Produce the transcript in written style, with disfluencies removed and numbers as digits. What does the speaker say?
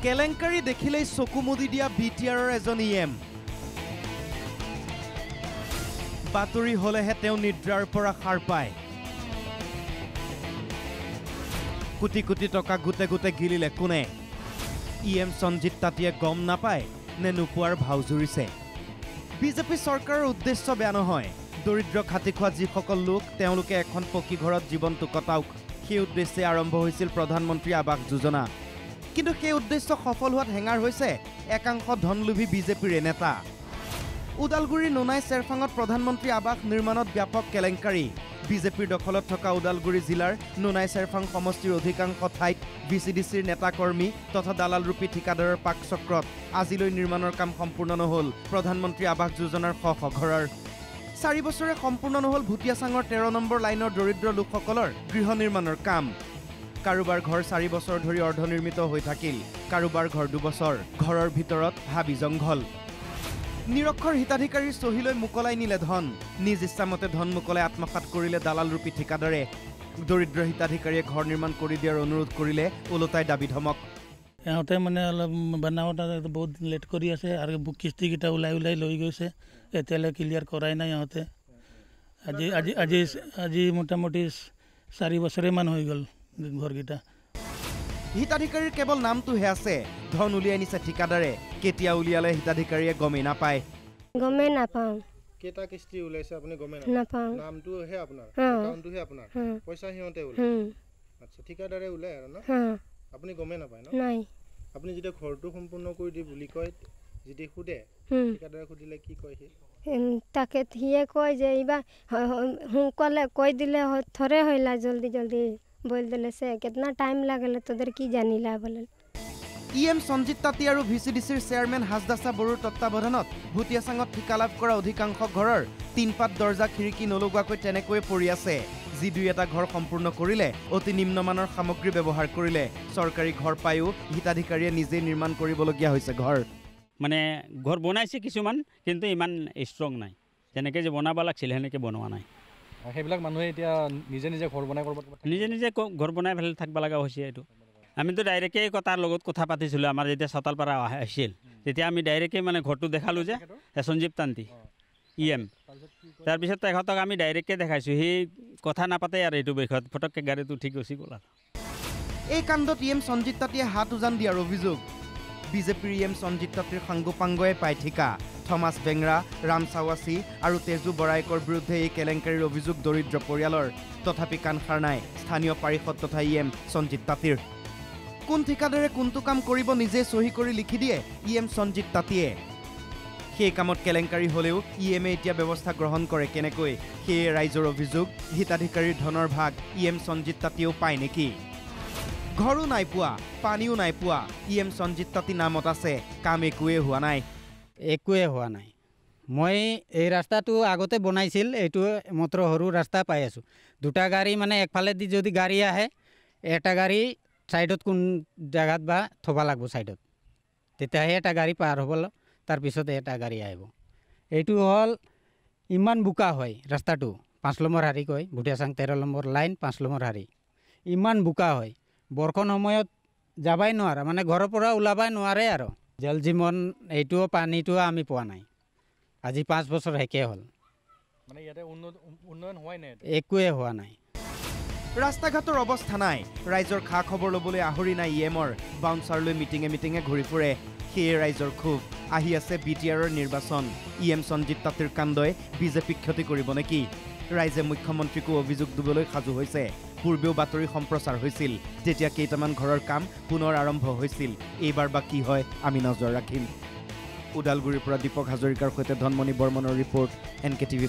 কেলেংকাৰী দেখিলেই চকু মুদি দিয়া বিটিআৰৰ এজন ইএম বাতৰি হলেহে তেওঁ নিদ্ৰাৰ পৰা সাৰ পায় কোটি কোটি টকা গুটে গুটে গিলিলে কোনে ইএম সঞ্জিত তাতীয়ে গম নাপায় নে নোপোৱাৰ ভাও জুৰিছে বিজেপি চৰকাৰৰ উদ্দেশ্য বেয়া নহয় দৰিদ্ৰ খাতি খোৱা যিসকল লোক তেওঁলোকে এখন পকী ঘৰত জীৱনটো কটাওক সেই উদ্দেশ্যে আৰম্ভ হৈছিল প্ৰধানমন্ত্ৰী আৱাস যোজনা কিন্তু সেই উদ্দেশ্য সফল হোৱাত হেঙাৰ হৈছে একাংশ ধনলোভী বিজেপিৰ নেতা উদালগুৰি নোনাই চেৰফাঙত প্ৰধানমন্ত্ৰী আৱাস নিৰ্মাণত ব্যাপক কেলেংকাৰী বিজেপিৰ দখলত থকা উদালগুৰি জিলাৰ নোনাই চেৰফাং সমষ্টিৰ অধিকাংশ ঠাইত বিচিডিচিৰ নেতা কৰ্মী তথা দালালৰূপী ঠিকাদাৰৰ পাকচক্ৰত আজিলৈ নিৰ্মাণৰ কাম সম্পূৰ্ণ নহল প্ৰধানমন্ত্ৰী আৱাস যোজনাৰ শ শ ঘৰৰ 4 বছৰে সম্পূৰ্ণ নহল ভুটিয়াচাঙৰ 13 নম্বৰ লাইনৰ দৰিদ্ৰ লোকসকলৰ গৃহ নিৰ্মাণৰ কাম কাৰোবাৰ ঘৰ 4 বছৰ ধৰি অৰ্ধনিৰ্মিত হৈ থাকিল কাৰোবাৰ ঘৰ 2 বছৰ ঘৰৰ ভিতৰত হাবি জংঘল নিৰক্ষৰ হিতাধিকাৰীৰ সহিলৈ মুকলাই নিলে ধন নিজ ইচ্ছামতে ধন মুকলাই আত্মসাৎ কৰিলে দালালৰূপী ঠিকাদাৰে দৰিদ্ৰ হিতাধিকাৰীয়ে ঘৰ নিৰ্মাণ কৰি দিয়াৰ অনুৰোধ কৰিলে ওলটাই দাবী ধমক ইহঁতে মানে অলপ বনাওঁতে বহুত লেট কৰি আছে আৰু বুক কিস্তিকেইটা ওলাই লৈ গৈছে এতিয়ালৈ ক্লিয়াৰ কৰাই নাই ইহঁতে আজি মোটামুটি 4 বছৰেমান হৈ গ'ল ঘৰকেইটা হিতাধিকাৰীৰ কেৱল নামটোহে আছে ধন উলিয়াই নিছে ঠিকাদাৰে কেতিয়া উলিয়ালে হিতাধিকাৰীয়ে গমেই নাপায় কেটা কিস্তি উলাইছে আপুনি গমে নাপাওঁ নামটো হে আপোনাৰ একাউণ্টটো হে আপোনাৰ পইচা হিয়তে উলাই আচ্ছা ঠিকাদাৰে উলাই আৰু না আপুনি গমে নাপায় ন নাই আপুনি যেতিয়া ঘৰটো সম্পূৰ্ণ কৰি দি বুলি কয় যদি খুদে ঠিকাদাৰে খুদিলে কি কয় হে তাকে হিয়ে কয় যে ইবা হুকলে কৈ দিলে থৰে হইলা জলদি बोल दिले से कितना टाइम लागले तोदर की जानिला बोले ইএম সঞ্জিত তাঁতী আৰু ভিচিডিচিৰ চেয়াৰমেন হাজদাসা বৰুৰ তত্ত্বাৱধানত ভুটিয়াচাঙত ঠিকা লাভ কৰা অধিকাংশ ঘৰৰ 3 পাত দৰ্জা খিৰিকী নলগোৱাকৈ তেনেকৈ পৰি আছে যি দুই এটা ঘৰ সম্পূৰ্ণ কৰিলে অতি নিম্নমানৰ সামগ্ৰী ব্যৱহাৰ কৰিলে চৰকাৰী ঘৰ পায়ো হিতাধিকাৰীয়ে নিজে নিৰ্মাণ কৰিবলগীয়া হৈছে ঘৰ মানে ঘৰ বনাইছে কিছুমান কিন্তু ইমান ষ্ট্ৰং নাই যেনেকৈ যে বনাব লাগিছিল সেনেকৈ বনোৱা নাই সেইবিলাক মানুহে এতিয়া নিজে ঘৰ বনাই কৰিব নিজে ঘৰ বনাই ভাল থাকিব লগা হৈছে এইটো আমিতো ডাইৰেক্টে তাৰ লগত কথা পাতিছিলোঁ আমাৰ যেতিয়া চতালপাৰা আহিছিল তেতিয়া আমি ডাইৰেক্টে মানে ঘৰটো দেখালোঁ যে সঞ্জীৱ তান্তি ইএম তাৰপিছত তেখেতক আমি ডাইৰেক্টে দেখাইছোঁ সেই কথা নাপাতে আৰু এইটো বিষয়ত ফটককৈ গাড়ীটো ঠিক গুচি গ'ল এই কাণ্ডত ইএম সঞ্জিত তাঁতীয়ে হাত উজান দিয়াৰ অভিযোগ বিজেপিৰ ইএম সঞ্জিত তাঁতীৰ সাংগোপাংগই পাই ঠিকা থমাছ বেংৰা ৰাম চাৱাচী আৰু তেজু বৰাইকৰ বিৰুদ্ধে এই কেলেংকাৰীৰ অভিযোগ দৰিদ্ৰ পৰিয়ালৰ তথাপি কাণসাৰ নাই স্থানীয় পাৰিষদ তথা ইএম সঞ্জিত তাঁতীৰ কোন ঠিকাদাৰে কোনটো কাম কৰিব নিজে চহী কৰি লিখি দিয়ে ইএম সঞ্জিত তাঁতীয়ে সেই কামত কেলেংকাৰী হ'লেও ইএমে এতিয়া ব্যৱস্থা গ্ৰহণ কৰে কেনেকৈ সেয়ে ৰাইজৰ অভিযোগ হিতাধিকাৰীৰ ধনৰ ভাগ ইএম সঞ্জিত তাঁতীয়েও পায় নেকি ঘৰো নাই পোৱা পানীও নাই পোৱা ইএম সঞ্জিত তাঁতী নামত আছে কাম একোৱে হোৱা নাই মই এই ৰাস্তাটো আগতে বনাইছিল এইটো মাত্ৰ সৰু ৰাস্তা পাই আছোঁ দুটা গাড়ী মানে একফালেদি যদি গাড়ী আহে এটা গাড়ী সাইডত কোন জায়গাত বা থব লাগব সাইডত তেতিয়াহে এটা গাড়ী পাৰ হ'ব তাৰপিছত এটা গাড়ী আহিব এইটো হ'ল ইমান বোকা হয় ৰাস্তাটো 5 নম্বৰ হাৰি কয় ভুটিয়াচাং 13 নম্বৰ লাইন 5 নম্বৰ হাৰি ইমান বোকা হয় বৰষুণ সময়ত যাবাই নোৱাৰা মানে ঘৰৰ পৰা ওলাবাই নোৱাৰে আৰু জল জীৱন এইটোও পানীটো আমি পোৱা নাই আজি 5 বছৰ হেকে হ'ল মানে ইয়াতে উন্নয়ন হোৱাই নাই একোৱে হোৱা নাই ৰাস্তা ঘাটৰ অৱস্থা নাই ৰাইজৰ খা খবৰ ল'বলৈ আহৰি নাই ইএমৰ বাউন্সাৰলৈ মিটিঙে ঘূৰি ফুৰে সেয়ে ৰাইজৰ খুব আহি আছে বিটিআৰৰ নিৰ্বাচন ইএম সঞ্জিত তাঁতীৰ কাণ্ডই বিজেপিক ক্ষতি কৰিব নেকি ৰাইজে মুখ্যমন্ত্ৰীকো অভিযোগ দিবলৈ সাজু হৈছে পূৰ্বেও বাতৰি সম্প্ৰচাৰ হৈছিল যেতিয়া কেইটামান ঘৰৰ কাম পুনৰ আৰম্ভ হৈছিল এইবাৰ বা কি হয় আমি নজৰ ৰাখিম উদালগুৰিৰ পৰা দীপক হাজৰিকাৰ সৈতে ধনমণি বৰ্মনৰ ৰিপৰ্ট NKTV+